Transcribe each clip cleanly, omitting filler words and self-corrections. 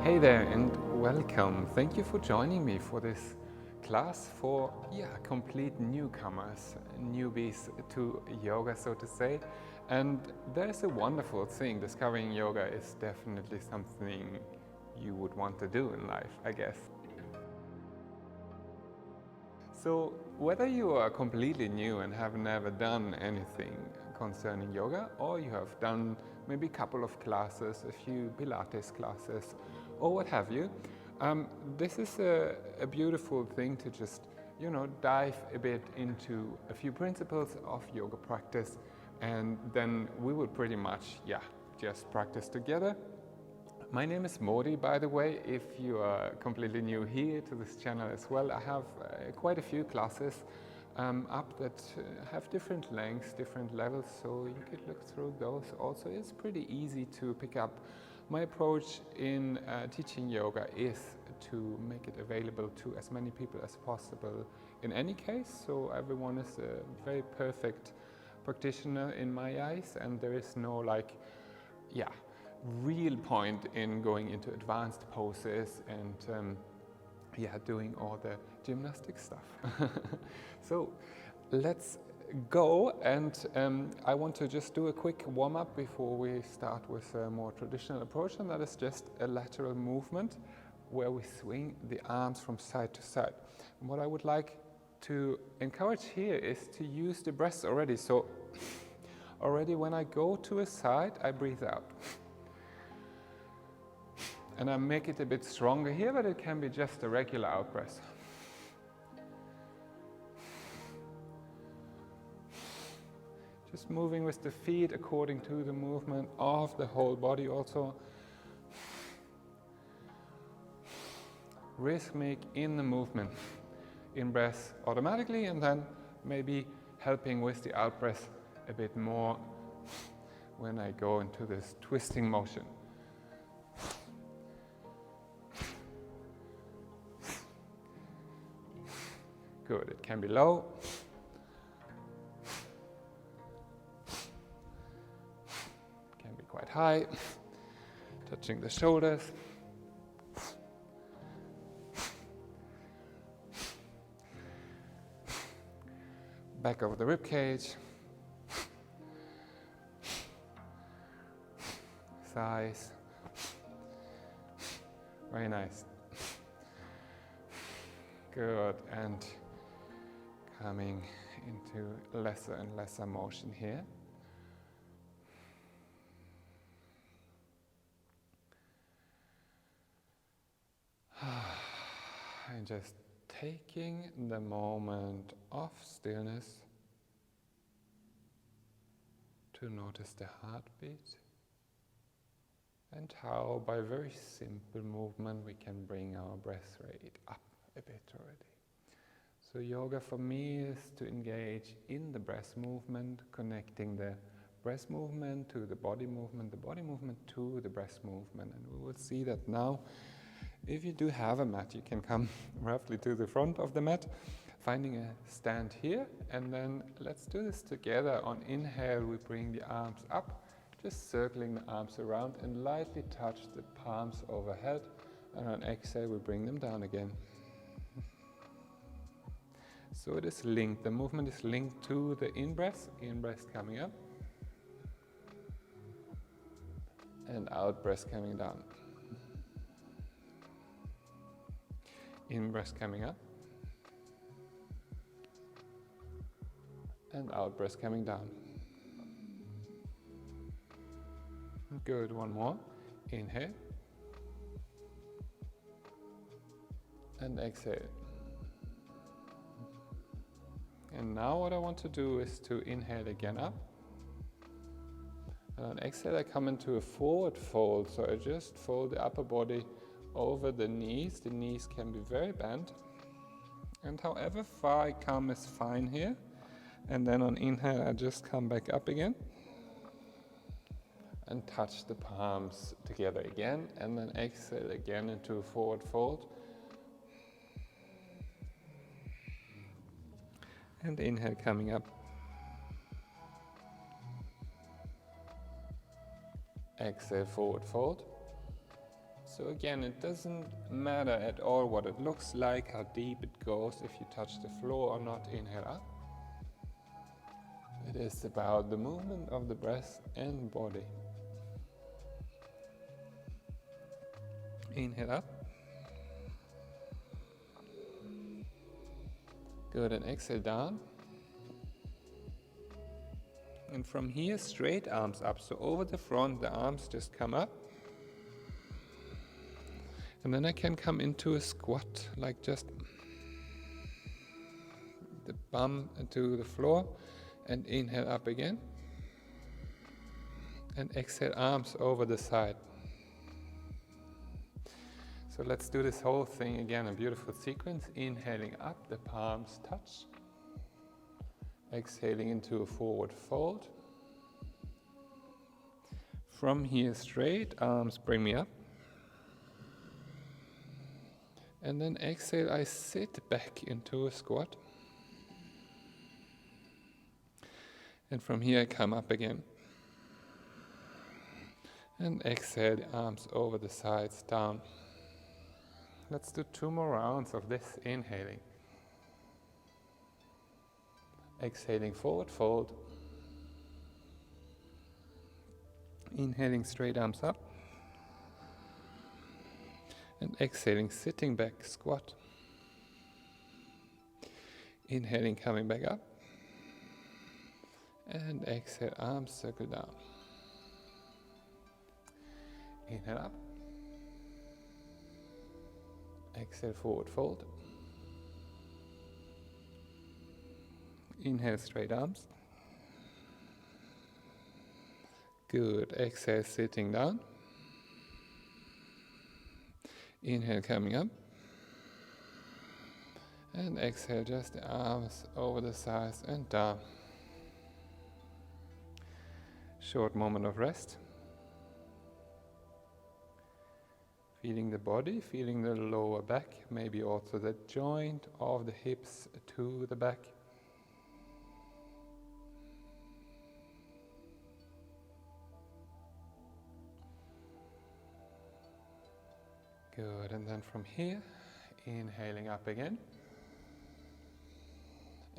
Hey there and welcome. Thank you for joining me for this class for complete newcomers, newbies to yoga, so to say. And there's a wonderful thing. Discovering yoga is definitely something you would want to do in life, I guess. So whether you are completely new and have never done anything concerning yoga, or you have done maybe a couple of classes, a few Pilates classes, or what have you, this is a beautiful thing to just, dive a bit into a few principles of yoga practice, and then we will pretty much, just practice together. My name is Modi, by the way. If you are completely new here to this channel as well, I have quite a few classes up that have different lengths, different levels, so you could look through those. Also, it's pretty easy to pick up. My approach in teaching yoga is to make it available to as many people as possible in any case, so everyone is a very perfect practitioner in my eyes, and there is no real point in going into advanced poses and doing all the gymnastic stuff. So let's go, and I want to just do a quick warm-up before we start with a more traditional approach, and that is just a lateral movement where we swing the arms from side to side. And what I would like to encourage here is to use the breath already. So already when I go to a side, I breathe out. And I make it a bit stronger here, but it can be just a regular out breath. Just moving with the feet according to the movement of the whole body also. Rhythmic in the movement. In breath automatically, and then maybe helping with the out breath a bit more when I go into this twisting motion. Good, it can be low. Can be quite high, touching the shoulders. Back of the rib cage. Thighs. Very nice. Good, and coming into lesser and lesser motion here. And just taking the moment of stillness to notice the heartbeat and how by very simple movement we can bring our breath rate up a bit already. So yoga for me is to engage in the breath movement, connecting the breath movement to the body movement to the breath movement. And we will see that now. If you do have a mat, you can come roughly to the front of the mat, finding a stand here, and then let's do this together. On inhale, we bring the arms up, just circling the arms around and lightly touch the palms overhead, and on exhale, we bring them down again. So it is linked, the movement is linked to the in-breath coming up, and out-breath coming down. In-breath coming up, and out-breath coming down. Good, one more. Inhale, and exhale. And now what I want to do is to inhale again up, and on exhale I come into a forward fold, so I just fold the upper body over the knees. The knees can be very bent, and however far I come is fine here. And then on inhale I just come back up again and touch the palms together again, and then exhale again into a forward fold, and inhale coming up, exhale forward fold. So again, it doesn't matter at all what it looks like, how deep it goes, if you touch the floor or not. Inhale up. It is about the movement of the breath and body. Inhale up. Good, and exhale down. And from here, straight arms up. So over the front, the arms just come up. And then I can come into a squat, like just the bum to the floor. And inhale up again. And exhale, arms over the side. So let's do this whole thing again, a beautiful sequence. Inhaling up, the palms touch. Exhaling into a forward fold. From here, straight arms bring me up. And then exhale, I sit back into a squat. And from here, I come up again. And exhale, the arms over the sides, down. Let's do 2 more rounds of this, inhaling. Exhaling, forward fold. Inhaling, straight arms up. And exhaling, sitting back, squat. Inhaling, coming back up. And exhale, arms circle down. Inhale up. Exhale, forward fold. Inhale, straight arms. Good. Exhale, sitting down. Inhale, coming up. And exhale, just the arms over the sides and down. Short moment of rest. Feeling the body, feeling the lower back, maybe also the joint of the hips to the back. Good, and then from here, inhaling up again.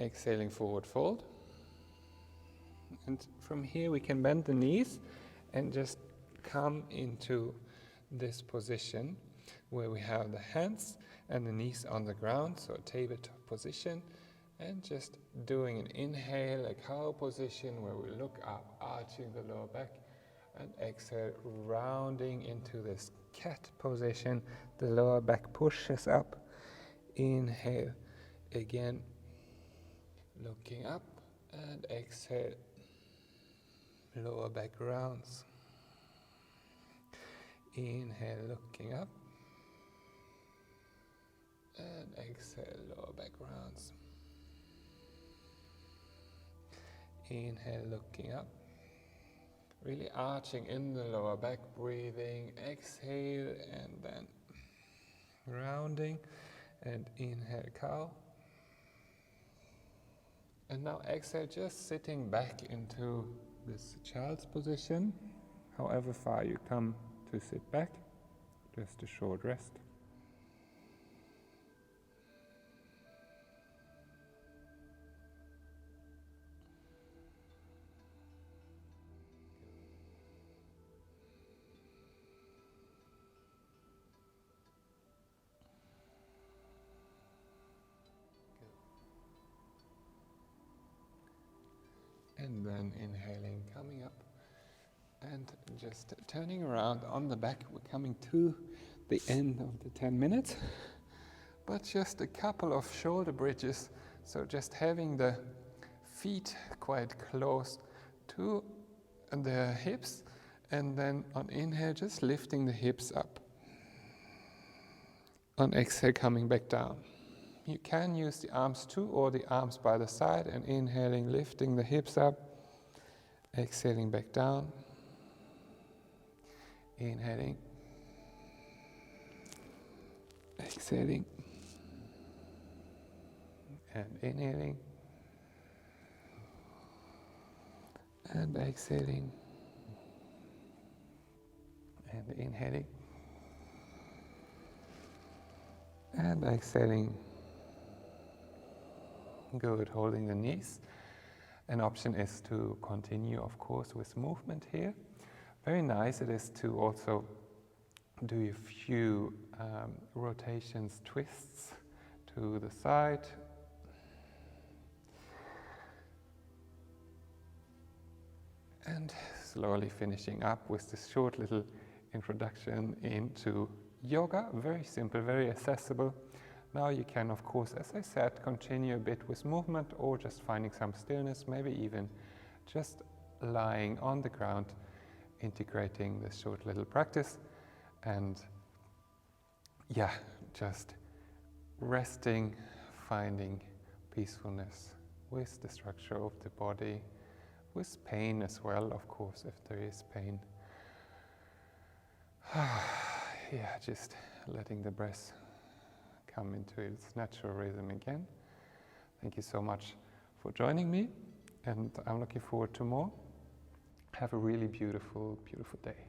Exhaling, forward fold. And from here we can bend the knees and just come into this position where we have the hands and the knees on the ground, so a tabletop position, and just doing an inhale, a cow position where we look up, arching the lower back, and exhale, rounding into this cat position. The lower back pushes up. Inhale again, looking up, and exhale, lower back rounds. Inhale, looking up, and exhale, lower back rounds. Inhale, looking up, really arching in the lower back, breathing, exhale, and then rounding, and inhale, cow. And now exhale, just sitting back into this child's position, however far you come to sit back, just a short rest. And then inhaling, coming up, and just turning around on the back. We're coming to the end of the 10 minutes, but just a couple of shoulder bridges. So just having the feet quite close to the hips, and then on inhale, just lifting the hips up. On exhale, coming back down. You can use the arms too, or the arms by the side, and inhaling, lifting the hips up, exhaling back down, inhaling, exhaling, and inhaling, and exhaling, and inhaling, And exhaling. Good, holding the knees. An option is to continue, of course, with movement here. Very nice it is to also do a few rotations, twists to the side. And slowly finishing up with this short little introduction into yoga. Very simple, very accessible. Now you can, of course, as I said, continue a bit with movement or just finding some stillness, maybe even just lying on the ground, integrating this short little practice. And yeah, just resting, finding peacefulness with the structure of the body, with pain as well, of course, if there is pain. Yeah, just letting the breath come into its natural rhythm again. Thank you so much for joining me, and I'm looking forward to more. Have a really beautiful, beautiful day.